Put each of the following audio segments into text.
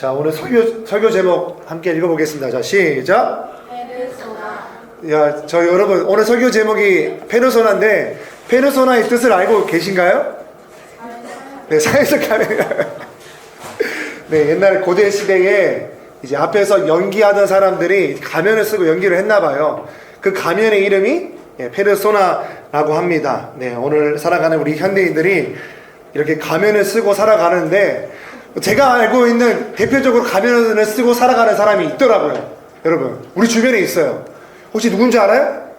자, 오늘 설교 제목 함께 읽어보겠습니다. 자, 시작. 야, 저 여러분, 오늘 설교 제목이 페르소나인데, 페르소나의 뜻을 알고 계신가요? 네, 사회적 가면. 네, 옛날 고대 시대에 이제 앞에서 연기하던 사람들이 가면을 쓰고 연기를 했나봐요. 그 가면의 이름이 페르소나라고 합니다. 네, 오늘 살아가는 우리 현대인들이 이렇게 가면을 쓰고 살아가는데, 제가 알고 있는 대표적으로 가면을 쓰고 살아가는 사람이 있더라고요. 여러분, 우리 주변에 있어요. 혹시 누군지 알아요?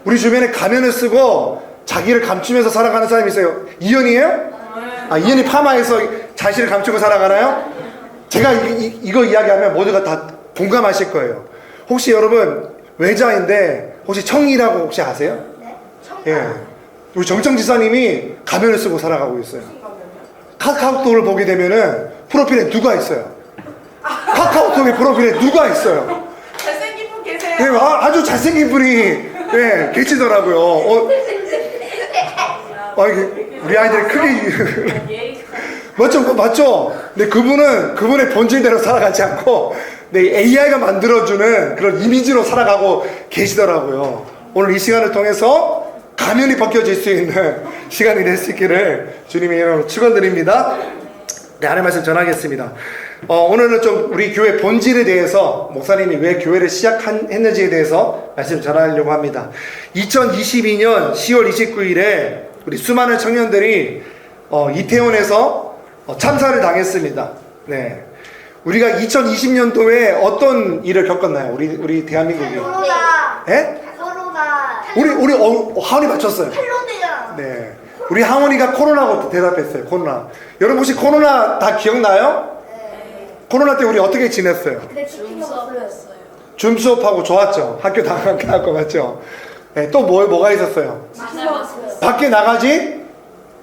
우리 주변에 가면을 쓰고 자기를 감추면서 살아가는 사람이 있어요. 이현이에요? 아, 이현이 파마해서 자신을 감추고 살아가나요? 제가 이거 이야기하면 모두가 다 공감하실 거예요. 혹시 여러분 외자인데 혹시 청이라고 혹시 아세요? 네. 예, 우리 정청 지사님이 가면을 쓰고 살아가고 있어요. 카카오톡을 보게 되면은 프로필에 누가 있어요? 카카오톡의 프로필에 누가 있어요? 잘생긴 분 계세요? 예, 아주 잘생긴 분이 계시더라고요. 이게 우리 아이들이 크게 맞죠? 근데 그분의 본질대로 살아가지 않고 AI가 만들어주는 그런 이미지로 살아가고 계시더라고요. 오늘 이 시간을 통해서 가면이 벗겨질 수 있는 시간이 될 수 있기를 주님의 이름으로 축원드립니다. 네, 하나님 말씀 전하겠습니다. 오늘은 좀 우리 교회 본질에 대해서, 목사님이 왜 교회를 시작했는지에 대해서 말씀 전하려고 합니다. 2022년 10월 29일에 우리 수많은 청년들이 이태원에서 참사를 당했습니다. 네, 우리가 2020년도에 어떤 일을 겪었나요? 우리 대한민국이. 코로나. 예? 코로나. 우리 하원이 맞췄어요. 헬로데잖아. 네, 우리 하원이가 코로나고 대답했어요. 코로나. 여러분 혹시 코로나 다 기억나요? 네. 코로나 때 우리 어떻게 지냈어요? 근데 치킨 먹었어요. 줌 수업하고 좋았죠. 학교 다녔고 맞죠? 네, 또 뭐가 있었어요? 치킨 먹었어요. 밖에 나가지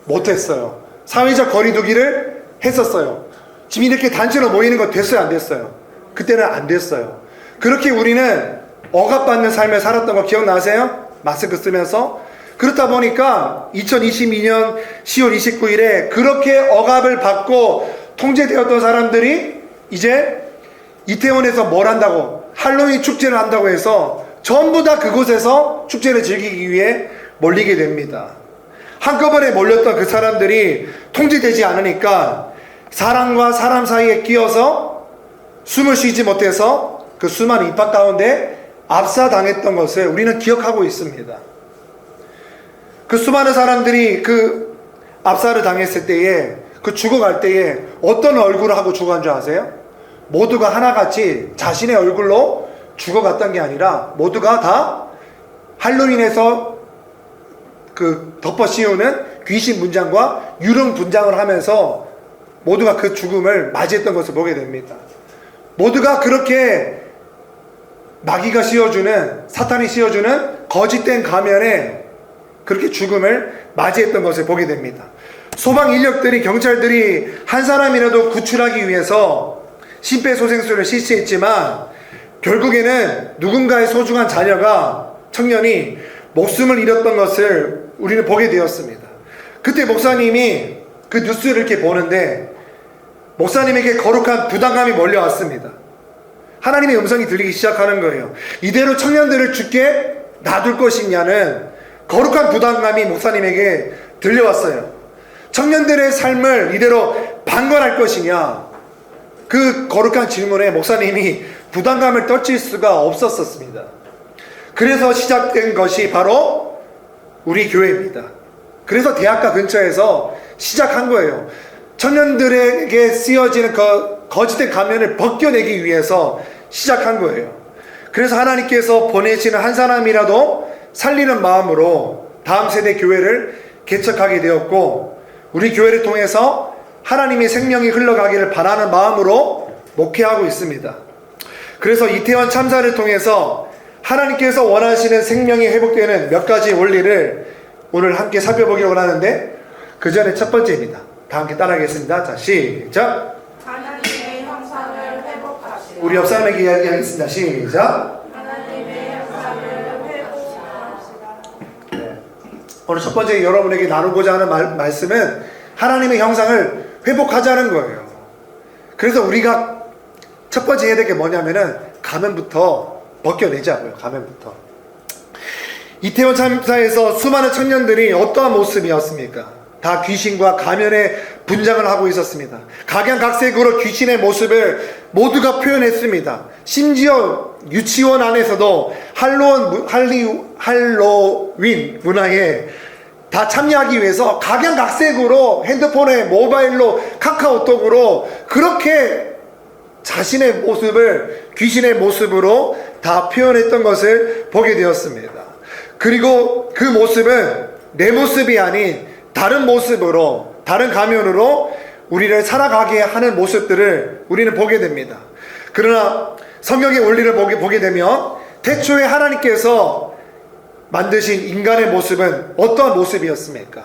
못했어요. 사회적 거리두기를 했었어요. 지금 이렇게 단체로 모이는 거 됐어요, 안 됐어요? 그때는 안 됐어요. 그렇게 우리는 억압받는 삶을 살았던 거 기억나세요? 마스크 쓰면서. 그렇다 보니까 2022년 10월 29일에 그렇게 억압을 받고 통제되었던 사람들이 이제 이태원에서 뭘 한다고? 할로윈 축제를 한다고 해서 전부 다 그곳에서 축제를 즐기기 위해 몰리게 됩니다. 한꺼번에 몰렸던 그 사람들이 통제되지 않으니까 사람과 사람 사이에 끼어서 숨을 쉬지 못해서 그 수많은 입학 가운데 압사당했던 것을 우리는 기억하고 있습니다. 그 수많은 사람들이 그 압사를 당했을 때에, 그 죽어갈 때에 어떤 얼굴을 하고 죽어간 줄 아세요? 모두가 하나같이 자신의 얼굴로 죽어갔던 게 아니라 모두가 다 할로윈에서 그 덮어 씌우는 귀신 분장과 유령 분장을 하면서 모두가 그 죽음을 맞이했던 것을 보게 됩니다. 모두가 그렇게 마귀가 씌워주는, 사탄이 씌워주는 거짓된 가면에 그렇게 죽음을 맞이했던 것을 보게 됩니다. 소방 인력들이, 경찰들이 한 사람이라도 구출하기 위해서 심폐소생술을 실시했지만 결국에는 누군가의 소중한 자녀가, 청년이 목숨을 잃었던 것을 우리는 보게 되었습니다. 그때 목사님이 그 뉴스를 이렇게 보는데 목사님에게 거룩한 부담감이 몰려왔습니다. 하나님의 음성이 들리기 시작하는 거예요. 이대로 청년들을 죽게 놔둘 것이냐는 거룩한 부담감이 목사님에게 들려왔어요. 청년들의 삶을 이대로 방관할 것이냐, 그 거룩한 질문에 목사님이 부담감을 떨칠 수가 없었습니다. 그래서 시작된 것이 바로 우리 교회입니다. 그래서 대학가 근처에서 시작한 거예요. 청년들에게 쓰여지는 거짓된 가면을 벗겨내기 위해서 시작한 거예요. 그래서 하나님께서 보내시는 한 사람이라도 살리는 마음으로 다음 세대 교회를 개척하게 되었고, 우리 교회를 통해서 하나님의 생명이 흘러가기를 바라는 마음으로 목회하고 있습니다. 그래서 이태원 참사를 통해서 하나님께서 원하시는 생명이 회복되는 몇 가지 원리를 오늘 함께 살펴보기로 하는데, 그 전에 첫 번째입니다. 다 함께 따라하겠습니다. 자, 시작. 하나님의 형상을 회복하시라. 우리 옆 사람에게 이야기하겠습니다. 시작. 하나님의 형상을 회복하시라. 네. 오늘 첫 번째 여러분에게 나누고자 하는 말씀은 하나님의 형상을 회복하자는 거예요. 그래서 우리가 첫 번째 해야 될 게 뭐냐면은 가면부터 벗겨내자고요. 가면부터. 이태원 참사에서 수많은 청년들이 어떠한 모습이었습니까? 다 귀신과 가면의 분장을 하고 있었습니다. 각양각색으로 귀신의 모습을 모두가 표현했습니다. 심지어 유치원 안에서도 할로윈 문화에 다 참여하기 위해서 각양각색으로 핸드폰에 모바일로 카카오톡으로 그렇게 자신의 모습을 귀신의 모습으로 다 표현했던 것을 보게 되었습니다. 그리고 그 모습은 내 모습이 아닌 다른 모습으로, 다른 가면으로 우리를 살아가게 하는 모습들을 우리는 보게 됩니다. 그러나 성경의 원리를 보게 되면 태초에 하나님께서 만드신 인간의 모습은 어떠한 모습이었습니까?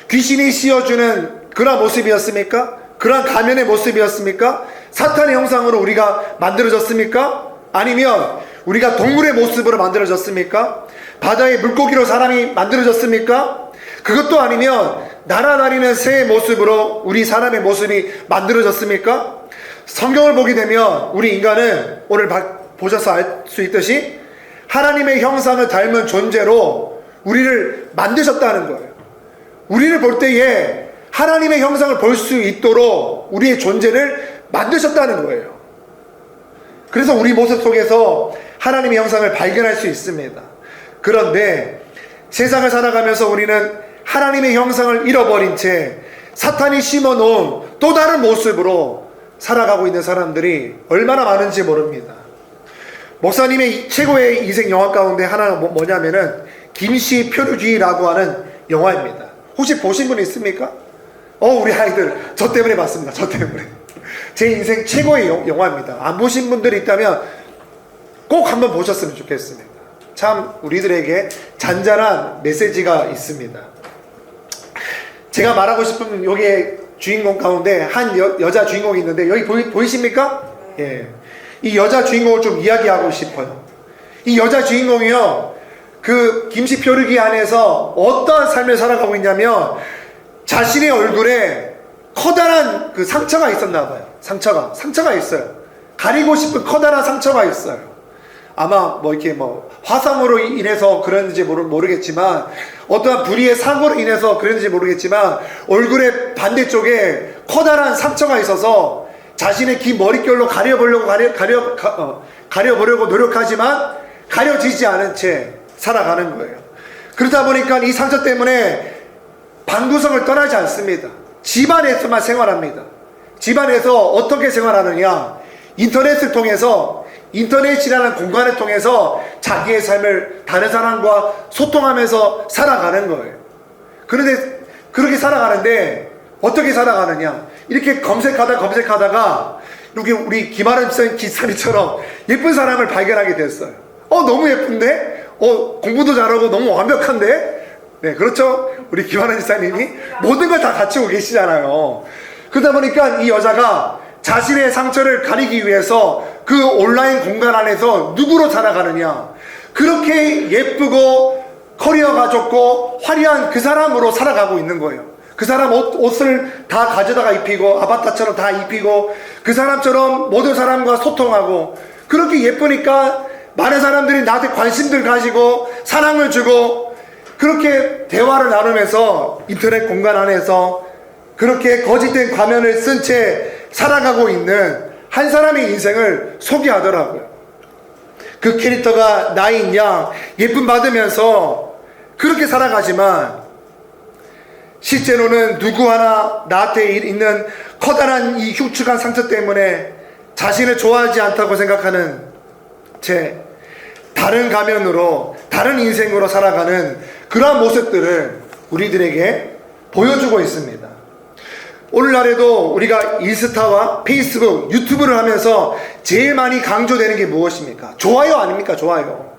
귀신이 씌워주는 그러한 모습이었습니까? 그러한 가면의 모습이었습니까? 사탄의 형상으로 우리가 만들어졌습니까? 아니면 우리가 동물의 모습으로 만들어졌습니까? 바다의 물고기로 사람이 만들어졌습니까? 그것도 아니면 날아다니는 새의 모습으로 우리 사람의 모습이 만들어졌습니까? 성경을 보게 되면 우리 인간은 오늘 보셔서 알 수 있듯이 하나님의 형상을 닮은 존재로 우리를 만드셨다는 거예요. 우리를 볼 때에 하나님의 형상을 볼 수 있도록 우리의 존재를 만드셨다는 거예요. 그래서 우리 모습 속에서 하나님의 형상을 발견할 수 있습니다. 그런데 세상을 살아가면서 우리는 하나님의 형상을 잃어버린 채 사탄이 심어놓은 또 다른 모습으로 살아가고 있는 사람들이 얼마나 많은지 모릅니다. 목사님의 최고의 인생 영화 가운데 하나는 뭐냐면은 김씨 표류기라고 하는 영화입니다. 혹시 보신 분 있습니까? 우리 아이들 저 때문에 봤습니다. 저 때문에. 제 인생 최고의 영화입니다. 안 보신 분들이 있다면 꼭 한번 보셨으면 좋겠습니다. 참 우리들에게 잔잔한 메시지가 있습니다. 제가 말하고 싶은 여기에 주인공 가운데 한 여자 주인공이 있는데 여기 보이십니까? 예. 이 여자 주인공을 좀 이야기하고 싶어요. 이 여자 주인공이요, 그 김씨 표류기 안에서 어떠한 삶을 살아가고 있냐면 자신의 얼굴에 커다란 그 상처가 있었나 봐요. 상처가 있어요. 가리고 싶은 커다란 상처가 있어요. 아마 이렇게 화상으로 인해서 그런지 모르겠지만 어떠한 불의의 사고로 인해서 그런지 모르겠지만 얼굴의 반대쪽에 커다란 상처가 있어서 자신의 긴 머릿결로 가려보려고 노력하지만 가려지지 않은 채 살아가는 거예요. 그러다 보니까 이 상처 때문에 방구석을 떠나지 않습니다. 집안에서만 생활합니다. 집안에서 어떻게 생활하느냐? 인터넷이라는 공간을 통해서 자기의 삶을 다른 사람과 소통하면서 살아가는 거예요. 그런데 그렇게 살아가는데 어떻게 살아가느냐? 이렇게 검색하다가 이렇게 우리 김아름 기사님처럼 예쁜 사람을 발견하게 됐어요. 너무 예쁜데? 공부도 잘하고 너무 완벽한데? 네, 그렇죠? 우리 김아름 기사님이 모든 걸 다 갖추고 계시잖아요. 그러다 보니까 이 여자가 자신의 상처를 가리기 위해서 그 온라인 공간 안에서 누구로 살아가느냐? 그렇게 예쁘고 커리어가 좋고 화려한 그 사람으로 살아가고 있는 거예요. 그 사람 옷을 다 가져다가 입히고 아바타처럼 다 입히고 그 사람처럼 모든 사람과 소통하고 그렇게 예쁘니까 많은 사람들이 나한테 관심들 가지고 사랑을 주고 그렇게 대화를 나누면서 인터넷 공간 안에서 그렇게 거짓된 가면을 쓴 채 살아가고 있는 한 사람의 인생을 소개하더라고요. 그 캐릭터가 나인 양 예쁨 받으면서 그렇게 살아가지만 실제로는 누구 하나 나한테 있는 커다란 이 흉측한 상처 때문에 자신을 좋아하지 않다고 생각하는 채 다른 가면으로 다른 인생으로 살아가는 그러한 모습들을 우리들에게 보여주고 있습니다. 오늘날에도 우리가 인스타와 페이스북, 유튜브를 하면서 제일 많이 강조되는 게 무엇입니까? 좋아요 아닙니까? 좋아요.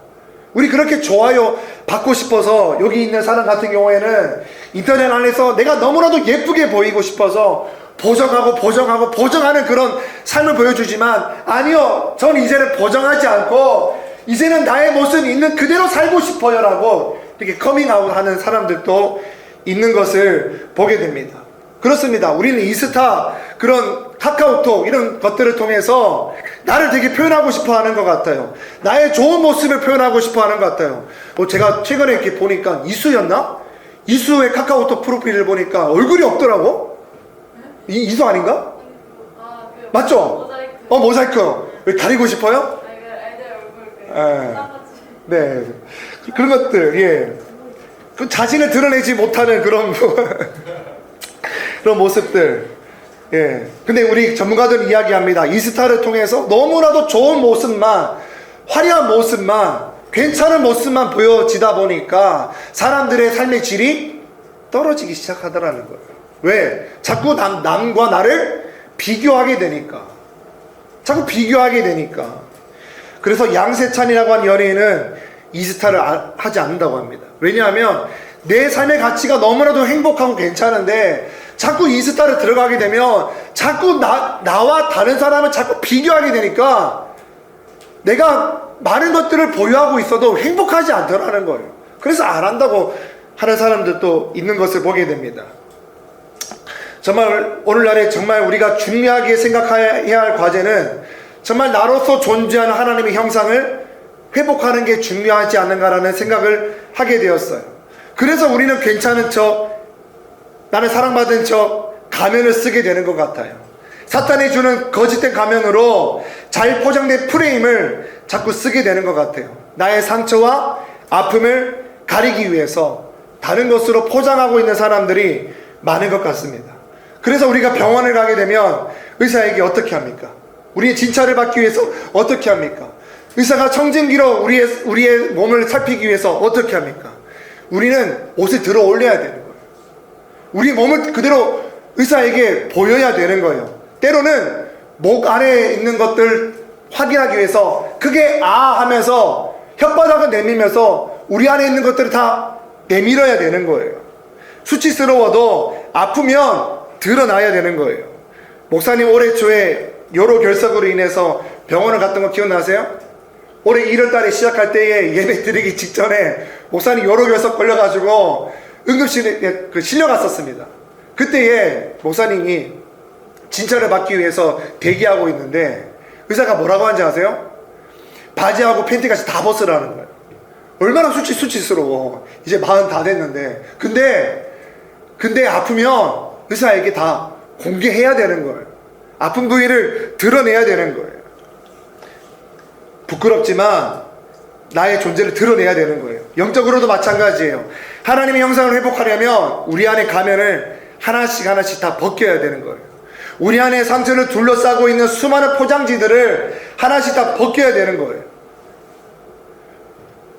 우리 그렇게 좋아요 받고 싶어서 여기 있는 사람 같은 경우에는 인터넷 안에서 내가 너무나도 예쁘게 보이고 싶어서 보정하는 그런 삶을 보여주지만 아니요, 전 이제는 보정하지 않고 이제는 나의 모습 있는 그대로 살고 싶어요 라고 이렇게 커밍아웃 하는 사람들도 있는 것을 보게 됩니다. 그렇습니다. 우리는 인스타, 그런 카카오톡 이런 것들을 통해서 나를 되게 표현하고 싶어 하는 것 같아요. 나의 좋은 모습을 표현하고 싶어 하는 것 같아요. 제가 최근에 이렇게 보니까 이수였나? 이수의 카카오톡 프로필을 보니까 얼굴이 없더라고? 이수 아닌가? 아그 맞죠? 모자이크. 모자이크. 왜 가리고 싶어요? 아 이거 애들 얼굴 그 예. 쌍꺼풀. 네. 그런 것들, 예. 그 자신을 드러내지 못하는 그런, 그런 모습들. 예. 근데 우리 전문가들은 이야기합니다. 인스타를 통해서 너무나도 좋은 모습만, 화려한 모습만, 괜찮은 모습만 보여지다 보니까 사람들의 삶의 질이 떨어지기 시작하더라는 거예요. 왜? 자꾸 남과 나를 비교하게 되니까. 자꾸 비교하게 되니까. 그래서 양세찬이라고 하는 연예인은 인스타를 하지 않는다고 합니다. 왜냐하면 내 삶의 가치가 너무나도 행복하고 괜찮은데 자꾸 인스타를 들어가게 되면 자꾸 나와 다른 사람을 자꾸 비교하게 되니까 내가 많은 것들을 보유하고 있어도 행복하지 않더라는 거예요. 그래서 안 한다고 하는 사람들도 있는 것을 보게 됩니다. 정말 오늘날에 정말 우리가 중요하게 생각해야 할 과제는 정말 나로서 존재하는 하나님의 형상을 회복하는 게 중요하지 않는가라는 생각을 하게 되었어요. 그래서 우리는 괜찮은 척, 나는 사랑받은 척 가면을 쓰게 되는 것 같아요. 사탄이 주는 거짓된 가면으로 잘 포장된 프레임을 자꾸 쓰게 되는 것 같아요. 나의 상처와 아픔을 가리기 위해서 다른 것으로 포장하고 있는 사람들이 많은 것 같습니다. 그래서 우리가 병원을 가게 되면 의사에게 어떻게 합니까? 우리의 진찰을 받기 위해서 어떻게 합니까? 의사가 청진기로 우리의 몸을 살피기 위해서 어떻게 합니까? 우리는 옷을 들어 올려야 되는 거예요. 우리 몸을 그대로 의사에게 보여야 되는 거예요. 때로는 목 안에 있는 것들 확인하기 위해서 그게 하면서 혓바닥을 내밀면서 우리 안에 있는 것들을 다 내밀어야 되는 거예요. 수치스러워도 아프면 드러나야 되는 거예요. 목사님 올해 초에 요로 결석으로 인해서 병원을 갔던 거 기억나세요? 올해 1월달에 시작할 때에 예배 드리기 직전에 목사님 요로 결석 걸려가지고 응급실에 실려갔었습니다. 그때에 목사님이 진찰을 받기 위해서 대기하고 있는데 의사가 뭐라고 하는지 아세요? 바지하고 팬티까지 다 벗으라는 거예요. 얼마나 수치스러워. 이제 40 다 됐는데. 근데 아프면 의사에게 다 공개해야 되는 거예요. 아픈 부위를 드러내야 되는 거예요. 부끄럽지만 나의 존재를 드러내야 되는 거예요. 영적으로도 마찬가지예요. 하나님의 형상을 회복하려면 우리 안에 가면을 하나씩 다 벗겨야 되는 거예요. 우리 안에 상처를 둘러싸고 있는 수많은 포장지들을 하나씩 다 벗겨야 되는 거예요.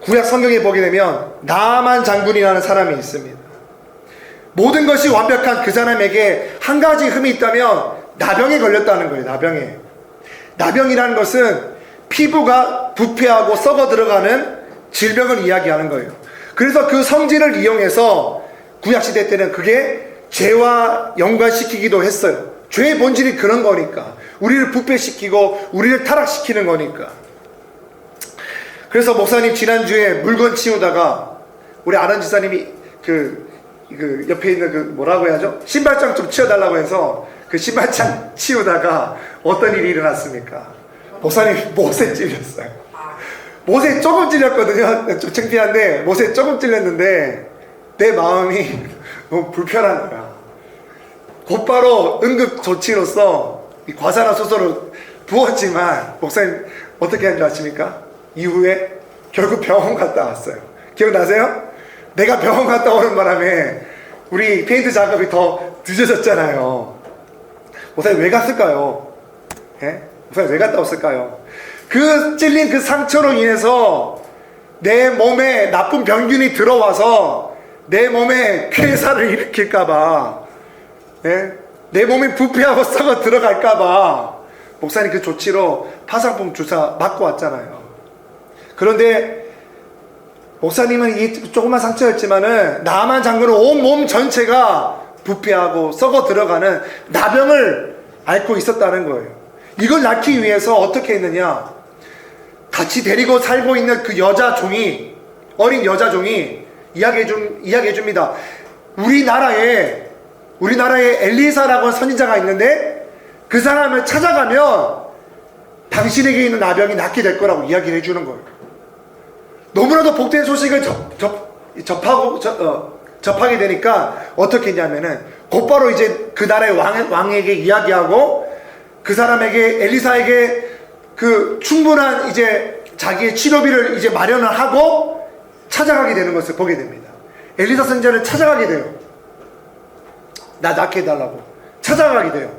구약 성경에 보게 되면 나만 장군이라는 사람이 있습니다. 모든 것이 완벽한 그 사람에게 한 가지 흠이 있다면 나병에 걸렸다는 거예요. 나병이라는 것은 피부가 부패하고 썩어 들어가는 질병을 이야기하는 거예요. 그래서 그 성질을 이용해서 구약시대 때는 그게 죄와 연관시키기도 했어요. 죄의 본질이 그런 거니까. 우리를 부패시키고 우리를 타락시키는 거니까. 그래서 목사님 지난주에 물건 치우다가 우리 아는 지사님이 그 옆에 있는 그 뭐라고 해야죠? 신발장 좀 치워달라고 해서 그 신발장 치우다가 어떤 일이 일어났습니까? 목사님 못에 찔렸어요. 못에 조금 찔렸거든요. 좀 창피한데 못에 조금 찔렸는데 내 마음이 너무 불편한 거야. 곧바로 응급 조치로서 이 과산화수소를 부었지만 목사님 어떻게 한 줄 아십니까? 이후에 결국 병원 갔다 왔어요. 기억나세요? 내가 병원 갔다 오는 바람에 우리 페인트 작업이 더 늦어졌잖아요. 목사님 왜 갔을까요? 예? 목사님 왜 갔다 왔을까요? 그 찔린 그 상처로 인해서 내 몸에 나쁜 병균이 들어와서 내 몸에 쾌사를 일으킬까봐, 예? 내 몸이 부패하고 썩어 들어갈까봐 목사님 그 조치로 파상풍 주사 맞고 왔잖아요. 그런데 목사님은 이 조그만 상처였지만은 나만 장군은 온몸 전체가 부패하고 썩어 들어가는 나병을 앓고 있었다는 거예요. 이걸 낳기 위해서 어떻게 했느냐? 같이 데리고 살고 있는 그 어린 여자 종이 이야기해 줍니다. 우리나라에 엘리사라고 하는 선지자가 있는데 그 사람을 찾아가면 당신에게 있는 나병이 낫게 될 거라고 이야기를 해주는 거예요. 너무나도 복된 소식을 접하게 되니까 어떻게 했냐면은 곧바로 이제 그 나라의 왕에게 이야기하고 그 사람에게 엘리사에게 그 충분한 이제 자기의 치료비를 이제 마련을 하고 찾아가게 되는 것을 보게 됩니다. 엘리사 선지자를 찾아가게 돼요. 나 낫게 해달라고 찾아가게 돼요.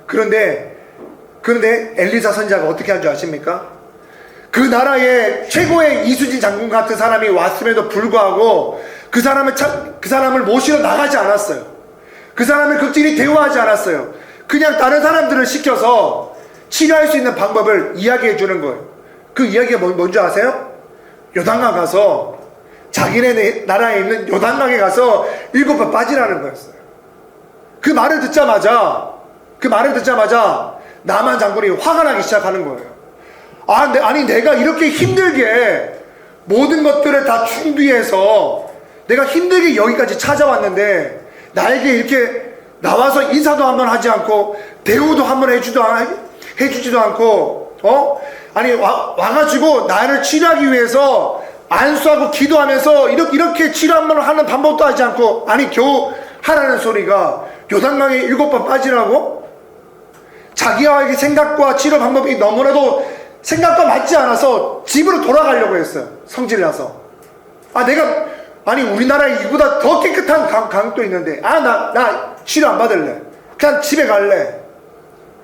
그런데 엘리사 선지자가 어떻게 한 줄 아십니까? 그 나라의 최고의 이수진 장군 같은 사람이 왔음에도 불구하고 그 사람을 모시러 나가지 않았어요. 그 사람을 극진히 대우하지 않았어요. 그냥 다른 사람들을 시켜서 치료할 수 있는 방법을 이야기해 주는 거예요. 그 이야기가 뭔지 아세요? 요단강 가서 자기네 나라에 있는 요단강에 가서 7번 빠지라는 거였어요. 그 말을 듣자마자 나만 장군이 화가 나기 시작하는 거예요. 아니 내가 이렇게 힘들게 모든 것들을 다 준비해서 내가 힘들게 여기까지 찾아왔는데 나에게 이렇게 나와서 인사도 한번 하지 않고 대우도 한번 해주지도 않고 아니 와가지고 나를 치료하기 위해서 안수하고 기도하면서 이렇게 치료 한번 하는 방법도 하지 않고 아니 겨우 하라는 소리가 요단강에 7번 빠지라고? 자기와의 생각과 치료 방법이 너무나도 생각과 맞지 않아서 집으로 돌아가려고 했어요. 성질나서. 아니 우리나라에 이보다 더 깨끗한 강도 있는데 나 치료 안 받을래. 그냥 집에 갈래.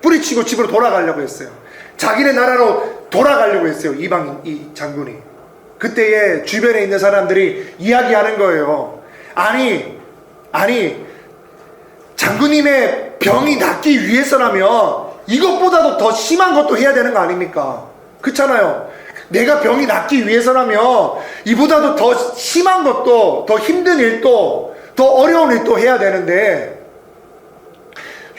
뿌리치고 집으로 돌아가려고 했어요. 자기네 나라로 돌아가려고 했어요. 이 장군이. 그때에 주변에 있는 사람들이 이야기하는 거예요. 아니 장군님의 병이 낫기 위해서라면 이것보다도 더 심한 것도 해야 되는 거 아닙니까? 그렇잖아요. 내가 병이 낫기 위해서라면 이보다도 더 심한 것도, 더 힘든 일도, 더 어려운 일도 해야 되는데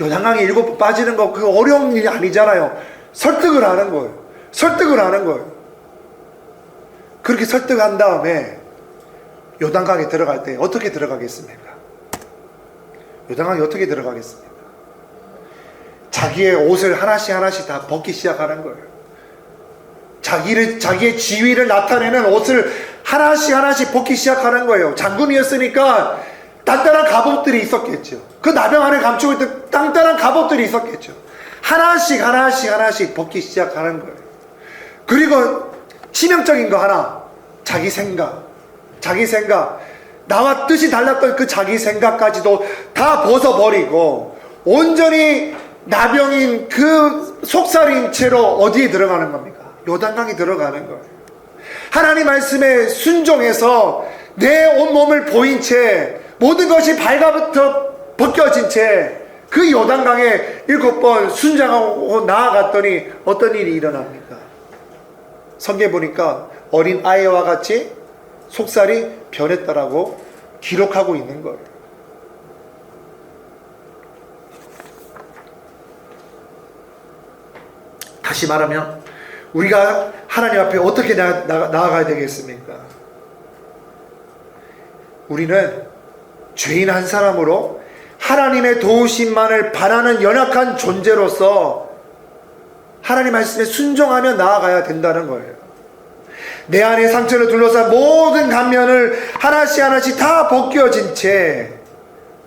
요단강에 7번 빠지는 거 그 어려운 일이 아니잖아요. 설득을 하는 거예요. 그렇게 설득한 다음에 요단강에 들어갈 때 어떻게 들어가겠습니까? 요단강에 어떻게 들어가겠습니까? 자기의 옷을 하나씩 다 벗기 시작하는 거예요. 자기의 지위를 나타내는 옷을 하나씩 벗기 시작하는 거예요. 장군이었으니까 단단한 갑옷들이 있었겠죠. 그 나병 안에 감추고 있던 단단한 갑옷들이 있었겠죠. 하나씩 벗기 시작하는 거예요. 그리고 치명적인 거 하나, 자기 생각. 나와 뜻이 달랐던 그 자기 생각까지도 다 벗어버리고 온전히 나병인 그 속살인 채로 어디에 들어가는 겁니까? 요단강에 들어가는 거예요. 하나님 말씀에 순종해서 내 온몸을 보인 채 모든 것이 발가부터 벗겨진 채 그 요단강에 7번 순장하고 나아갔더니 어떤 일이 일어납니까? 성경에 보니까 어린 아이와 같이 속살이 변했다라고 기록하고 있는 거예요. 다시 말하면 우리가 하나님 앞에 어떻게 나아가야 되겠습니까? 우리는 죄인 한 사람으로 하나님의 도우심만을 바라는 연약한 존재로서 하나님 말씀에 순종하며 나아가야 된다는 거예요. 내 안에 상처를 둘러싼 모든 감면을 하나씩 다 벗겨진 채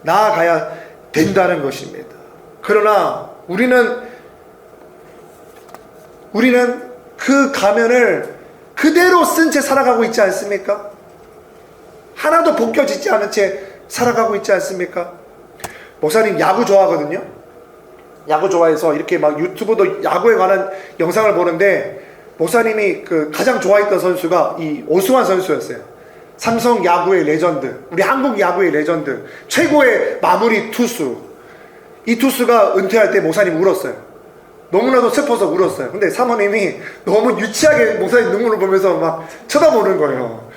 나아가야 된다는 것입니다. 그러나 우리는 그 가면을 그대로 쓴 채 살아가고 있지 않습니까? 하나도 벗겨지지 않은 채 살아가고 있지 않습니까? 목사님 야구 좋아하거든요. 야구 좋아해서 이렇게 막 유튜브도 야구에 관한 영상을 보는데 목사님이 그 가장 좋아했던 선수가 이 오수환 선수였어요. 삼성 야구의 레전드, 우리 한국 야구의 레전드, 최고의 마무리 투수. 이 투수가 은퇴할 때 목사님 울었어요. 너무나도 슬퍼서 울었어요. 근데 사모님이 너무 유치하게 목사님 눈물을 보면서 막 쳐다보는 거예요.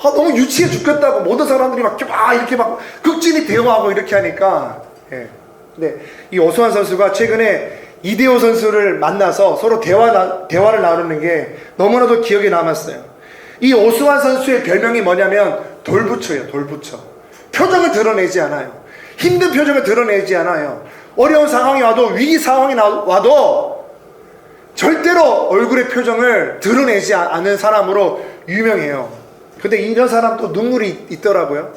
너무 유치해 죽겠다고 모든 사람들이 막 이렇게 막 극진히 대화하고 이렇게 하니까. 예. 근데 이 오수환 선수가 최근에 이대호 선수를 만나서 서로 대화를 나누는 게 너무나도 기억에 남았어요. 이 오수환 선수의 별명이 뭐냐면 돌부처예요. 돌부처. 표정을 드러내지 않아요. 힘든 표정을 드러내지 않아요. 어려운 상황이 와도, 위기 상황이 와도 절대로 얼굴의 표정을 드러내지 않는 사람으로 유명해요. 근데 이런 사람도 눈물이 있더라고요.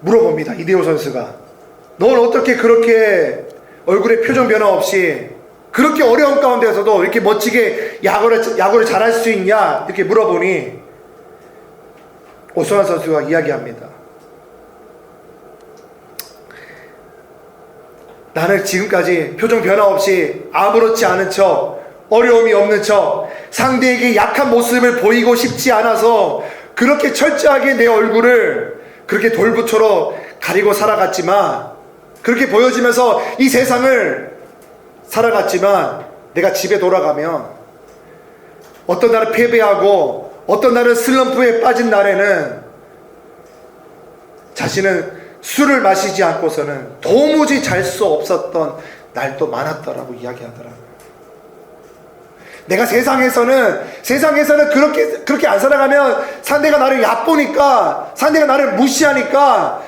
물어봅니다. 이대호 선수가. 넌 어떻게 그렇게 얼굴에 표정 변화 없이 그렇게 어려운 가운데서도 이렇게 멋지게 야구를 잘할 수 있냐? 이렇게 물어보니 오승환 선수가 이야기합니다. 나는 지금까지 표정 변화 없이 아무렇지 않은 척, 어려움이 없는 척, 상대에게 약한 모습을 보이고 싶지 않아서 그렇게 철저하게 내 얼굴을 그렇게 돌부처럼 가리고 살아갔지만, 그렇게 보여지면서 이 세상을 살아갔지만, 내가 집에 돌아가면 어떤 날은 패배하고 어떤 날은 슬럼프에 빠진 날에는 자신은 술을 마시지 않고서는 도무지 잘 수 없었던 날도 많았다라고 이야기하더라고요. 내가 세상에서는 그렇게 안 살아가면 상대가 나를 얕보니까, 상대가 나를 무시하니까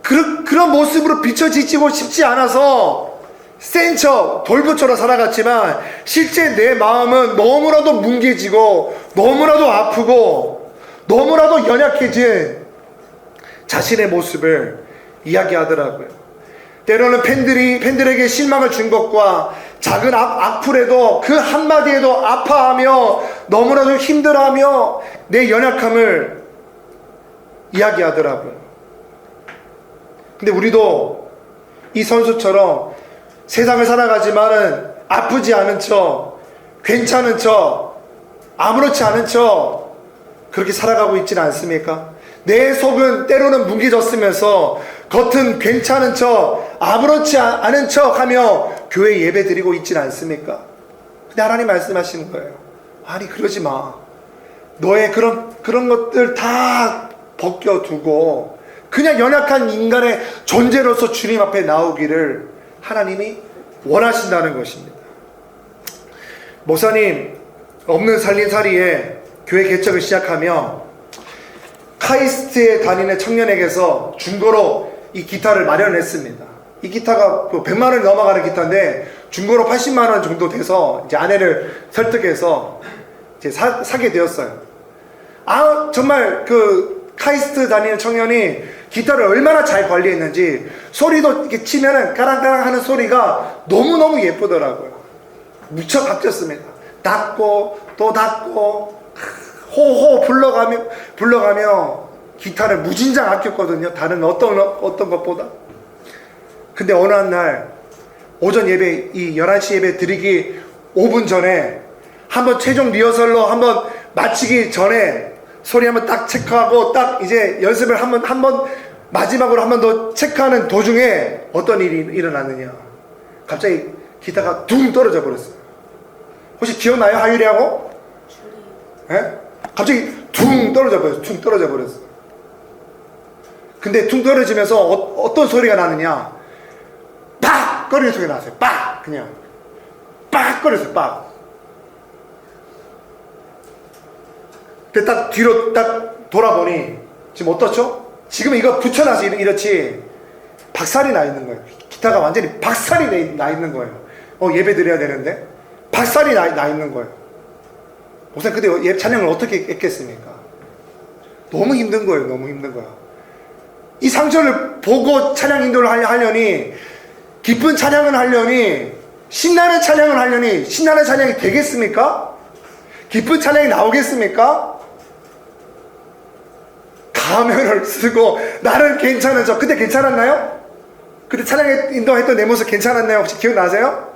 그런 모습으로 비춰지고 싶지 않아서 센 척 돌부처럼 살아갔지만, 실제 내 마음은 너무나도 뭉개지고 너무나도 아프고 너무나도 연약해진 자신의 모습을 이야기하더라고요. 때로는 팬들에게 실망을 준 것과 작은 악플에도 그 한마디에도 아파하며 너무나도 힘들어하며 내 연약함을 이야기하더라고요. 근데 우리도 이 선수처럼 세상을 살아가지만은 아프지 않은 척, 괜찮은 척, 아무렇지 않은 척 그렇게 살아가고 있지는 않습니까? 내 속은 때로는 뭉개졌으면서 겉은 괜찮은 척, 아무렇지 않은 척 하며 교회 예배 드리고 있지는 않습니까? 근데 하나님 말씀하시는 거예요. 아니, 그러지 마. 너의 그런 것들 다 벗겨두고 그냥 연약한 인간의 존재로서 주님 앞에 나오기를 하나님이 원하신다는 것입니다. 목사님 없는 살림살이에 교회 개척을 시작하며 카이스트에 다니는 청년에게서 중고로 이 기타를 마련했습니다. 이 기타가 100만 원이 넘어가는 기타인데 중고로 80만 원 정도 돼서 이제 아내를 설득해서 이제 사게 되었어요. 정말 그 카이스트 다니는 청년이 기타를 얼마나 잘 관리했는지 소리도 이렇게 치면은 까랑까랑 하는 소리가 너무너무 예쁘더라고요. 무척 아꼈습니다. 닫고 또 닫고 호호 불러가며 기타를 무진장 아꼈거든요. 다른 어떤 것보다. 근데 어느 한 날 오전 예배, 이 11시 예배 드리기 5분 전에 한번 최종 리허설로 한번 마치기 전에 소리 한번 딱 체크하고 딱 이제 연습을 한번 마지막으로 한번 더 체크하는 도중에 어떤 일이 일어났느냐. 갑자기 기타가 둥 떨어져 버렸어요. 혹시 기억나요? 하율이하고? 예? 갑자기 둥 떨어져 버렸어요. 둥 떨어져 버렸어요. 근데 둥 떨어지면서 어떤 소리가 나느냐. 빡! 거리는 소리가 났어요. 빡! 그냥. 빡! 거렸어요. 빡! 근데 딱 뒤로 딱 돌아보니 지금 어떻죠? 지금 이거 붙여놔서 이렇지 박살이 나 있는 거예요. 기타가 완전히 박살이 나 있는 거예요. 예배 드려야 되는데 박살이 나 있는 거예요. 우선 그때 찬양을 어떻게 했겠습니까? 너무 힘든 거예요. 너무 힘든 거예요. 이 상처를 보고 찬양 인도를 하려니, 기쁜 찬양을 하려니, 신나는 찬양을 하려니 신나는 찬양이 되겠습니까? 기쁜 찬양이 나오겠습니까? 가면을 쓰고 나는 괜찮은 척. 그때 괜찮았나요? 그때 찬양에 인도했던 내 모습 괜찮았나요? 혹시 기억나세요?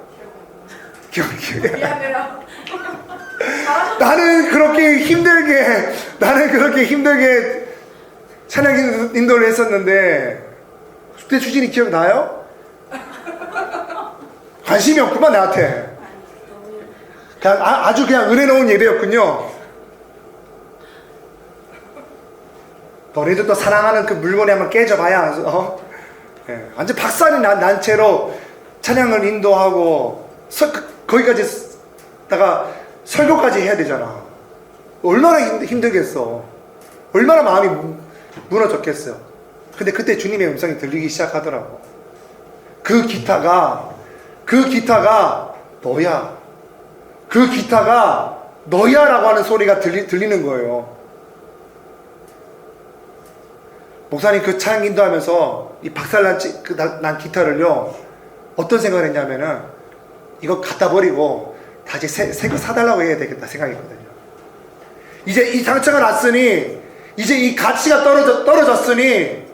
미안해요. 나는 그렇게 힘들게 찬양 인도를 했었는데 그때 주진이 기억나요? 관심이 없구만 나한테. 그냥 아주 그냥 은혜로운 예배였군요. 너희도 또 사랑하는 그 물건이 한번 깨져봐야 네, 완전 박살이 난 채로 찬양을 인도하고 거기까지 다가 설교까지 해야 되잖아. 얼마나 힘들겠어. 얼마나 마음이 무너졌겠어요. 근데 그때 주님의 음성이 들리기 시작하더라고. 그 기타가 그 기타가 너야. 그 기타가 너야 라고 하는 소리가 들리는 거예요. 목사님 그 찬양 인도하면서 이 박살난 난 기타를요, 어떤 생각을 했냐면은 이거 갖다 버리고 다시 새 거 사달라고 해야 되겠다 생각했거든요. 이제 이 상처가 났으니, 이제 이 가치가 떨어졌으니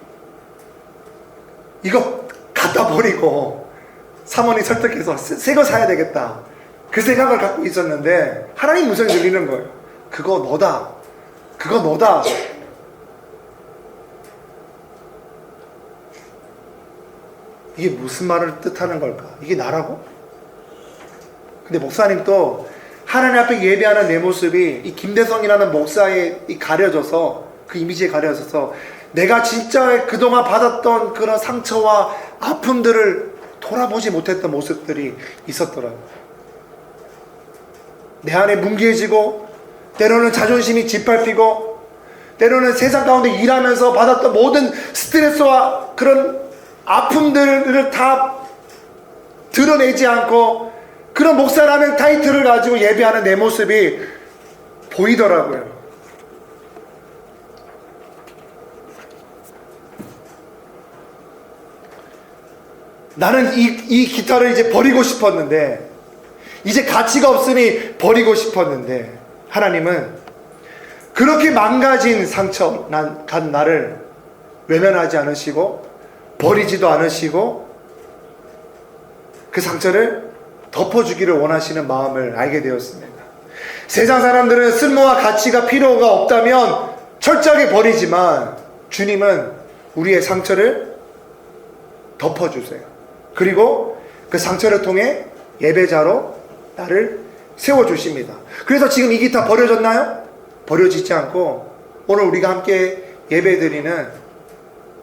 이거 갖다 버리고 사모님 설득해서 새 거 사야 되겠다, 그 생각을 갖고 있었는데 하나님 음성이 들리는 거예요. 그거 너다. 그거 너다. 이게 무슨 말을 뜻하는 걸까? 이게 나라고? 근데 목사님도 하나님 앞에 예배하는 내 모습이 이 김대성이라는 목사에 가려져서, 그 이미지에 가려져서 내가 진짜 그동안 받았던 그런 상처와 아픔들을 돌아보지 못했던 모습들이 있었더라고요. 내 안에 뭉개지고, 때로는 자존심이 짓밟히고, 때로는 세상 가운데 일하면서 받았던 모든 스트레스와 그런 아픔들을 다 드러내지 않고 그런 목사라는 타이틀을 가지고 예배하는 내 모습이 보이더라고요. 나는 이 기타를 이제 버리고 싶었는데, 이제 가치가 없으니 버리고 싶었는데, 하나님은 그렇게 망가진 상처 간 나를 외면하지 않으시고 버리지도 않으시고 그 상처를 덮어주기를 원하시는 마음을 알게 되었습니다. 세상 사람들은 쓸모와 가치가 필요가 없다면 철저하게 버리지만, 주님은 우리의 상처를 덮어주세요. 그리고 그 상처를 통해 예배자로 나를 세워주십니다. 그래서 지금 이 기타 버려졌나요? 버려지지 않고 오늘 우리가 함께 예배드리는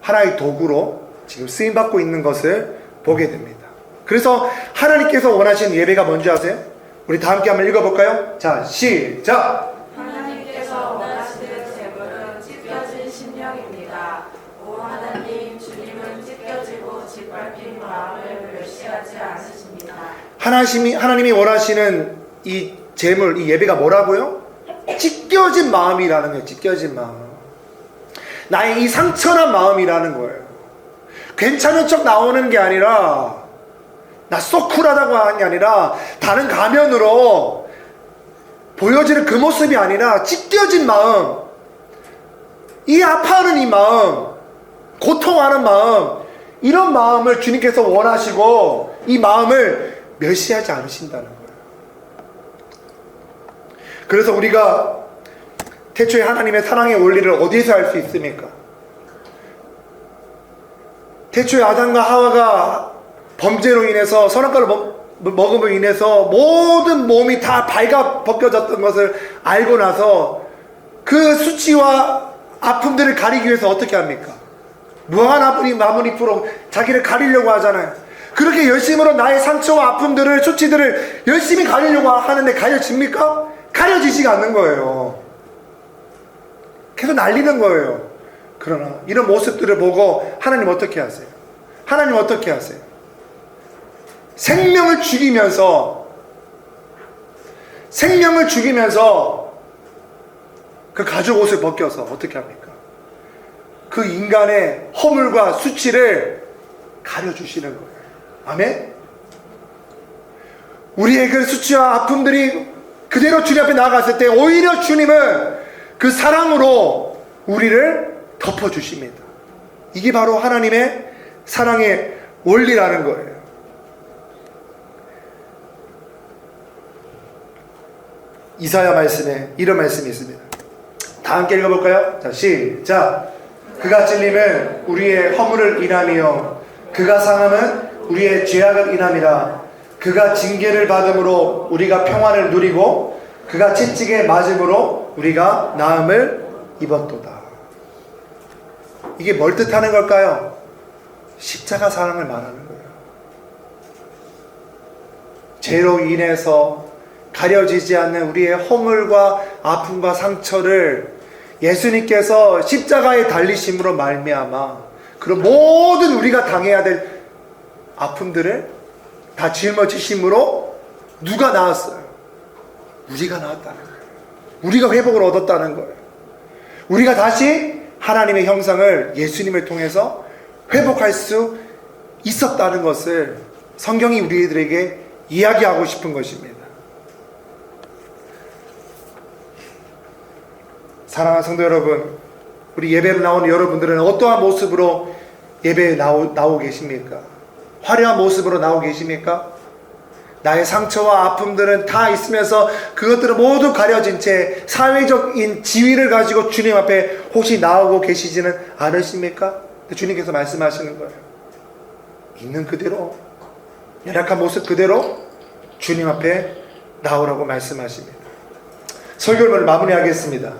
하나의 도구로 지금 쓰임받고 있는 것을 보게 됩니다. 그래서 하나님께서 원하시는 예배가 뭔지 아세요? 우리 다 함께 한번 읽어볼까요? 자, 시작! 하나님께서 원하시는 제물은 찢겨진 심령입니다. 오 하나님, 주님은 찢겨지고 짓밟힌 마음을 멸시하지 않으십니다. 하나님이 원하시는 이 제물, 이 예배가 뭐라고요? 찢겨진 마음이라는 거예요. 찢겨진 마음. 나의 이 상처난 마음이라는 거예요. 괜찮은 척 나오는 게 아니라, 나 속 쿨하다고 하는 게 아니라, 다른 가면으로 보여지는 그 모습이 아니라 찢겨진 마음, 이 아파하는 이 마음, 고통하는 마음, 이런 마음을 주님께서 원하시고 이 마음을 멸시하지 않으신다는 거예요. 그래서 우리가 태초에 하나님의 사랑의 원리를 어디에서 알 수 있습니까? 태초에 아담과 하와가 범죄로 인해서, 선악과를 먹음으로 인해서 모든 몸이 다 발가 벗겨졌던 것을 알고 나서 그 수치와 아픔들을 가리기 위해서 어떻게 합니까? 무한 나뭇잎으로 자기를 가리려고 하잖아요. 그렇게 열심으로 나의 상처와 아픔들을, 수치들을 열심히 가리려고 하는데 가려집니까? 가려지지가 않는 거예요. 계속 날리는 거예요. 그러나 이런 모습들을 보고 하나님 어떻게 하세요? 하나님 어떻게 하세요? 생명을 죽이면서 그 가죽 옷을 벗겨서 어떻게 합니까? 그 인간의 허물과 수치를 가려주시는 거예요. 아멘? 우리의 그 수치와 아픔들이 그대로 주님 앞에 나아갔을 때 오히려 주님은 그 사랑으로 우리를 덮어주십니다. 이게 바로 하나님의 사랑의 원리라는 거예요. 이사야 말씀에 이런 말씀이 있습니다. 다 함께 읽어볼까요? 자, 시작! 그가 찔림은 우리의 허물을 인하며 그가 상함은 우리의 죄악을 인함이라. 그가 징계를 받음으로 우리가 평안을 누리고 그가 채찍에 맞음으로 우리가 나음을 입었도다. 이게 뭘 뜻하는 걸까요? 십자가 사랑을 말하는 거예요. 죄로 인해서 가려지지 않는 우리의 허물과 아픔과 상처를 예수님께서 십자가에 달리심으로 말미암아 그런 모든 우리가 당해야 될 아픔들을 다 짊어지심으로 누가 나았어요? 우리가 나았다는 거예요. 우리가 회복을 얻었다는 거예요. 우리가 다시 하나님의 형상을 예수님을 통해서 회복할 수 있었다는 것을 성경이 우리들에게 이야기하고 싶은 것입니다. 사랑하는 성도 여러분, 우리 예배를 나오는 여러분들은 어떠한 모습으로 예배에 나오고 계십니까? 화려한 모습으로 나오고 계십니까? 나의 상처와 아픔들은 다 있으면서 그것들은 모두 가려진 채 사회적인 지위를 가지고 주님 앞에 혹시 나오고 계시지는 않으십니까? 주님께서 말씀하시는 거예요. 있는 그대로, 연약한 모습 그대로 주님 앞에 나오라고 말씀하십니다. 설교를 마무리하겠습니다.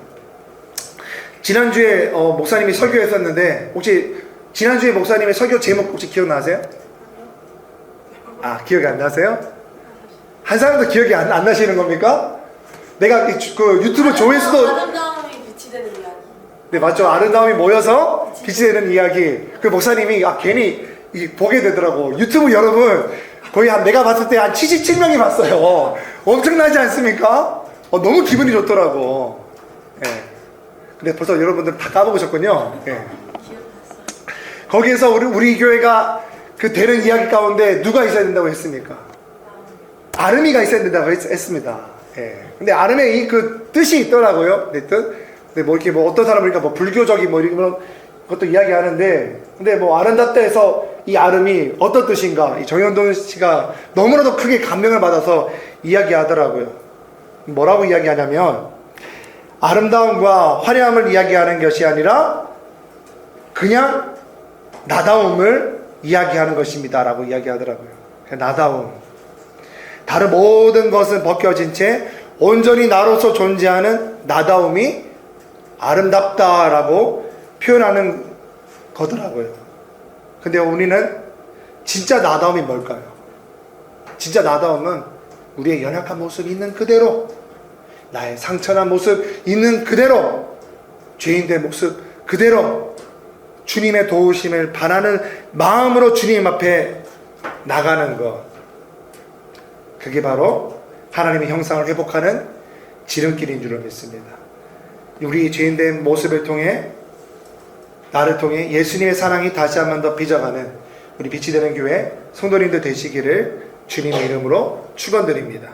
지난주에 목사님이 설교했었는데 혹시 지난주에 목사님의 설교 제목 혹시 기억나세요? 아, 기억이 안 나세요? 한 사람도 기억이 안 나시는 겁니까? 내가 그 유튜브 조회수도 아름다움이 빛이 되는 이야기. 네, 맞죠. 아름다움이 모여서 빛이 되는 이야기. 그 목사님이 괜히 보게 되더라고. 유튜브 여러분 거의 내가 봤을 때 한 77명이 봤어요. 엄청나지 않습니까? 너무 기분이 좋더라고. 예. 근데 벌써 여러분들 다 까먹으셨군요. 예. 거기에서 우리 교회가 그 되는 이야기 가운데 누가 있어야 된다고 했습니까? 아름이가 있어야 된다고 했습니다. 예. 근데 아름의 그 뜻이 있더라고요. 내 뜻. 근데 이렇게 어떤 사람은 그러니까 불교적인 이런 것도 이야기하는데, 근데 아름답다 해서 이 아름이 어떤 뜻인가? 이 정현돈 씨가 너무나도 크게 감명을 받아서 이야기하더라고요. 뭐라고 이야기하냐면, 아름다움과 화려함을 이야기하는 것이 아니라 그냥 나다움을 이야기하는 것입니다. 라고 이야기하더라고요. 나다움. 다른 모든 것은 벗겨진 채 온전히 나로서 존재하는 나다움이 아름답다라고 표현하는 거더라고요. 근데 우리는 진짜 나다움이 뭘까요? 진짜 나다움은 우리의 연약한 모습이 있는 그대로, 나의 상처난 모습 있는 그대로, 죄인된 모습 그대로 주님의 도우심을 바라는 마음으로 주님 앞에 나가는 것, 그게 바로 하나님의 형상을 회복하는 지름길인 줄 믿습니다. 우리 죄인된 모습을 통해, 나를 통해 예수님의 사랑이 다시 한 번 더 빚어가는 우리 빛이 되는 교회 성도님들 되시기를 주님의 이름으로 축원드립니다.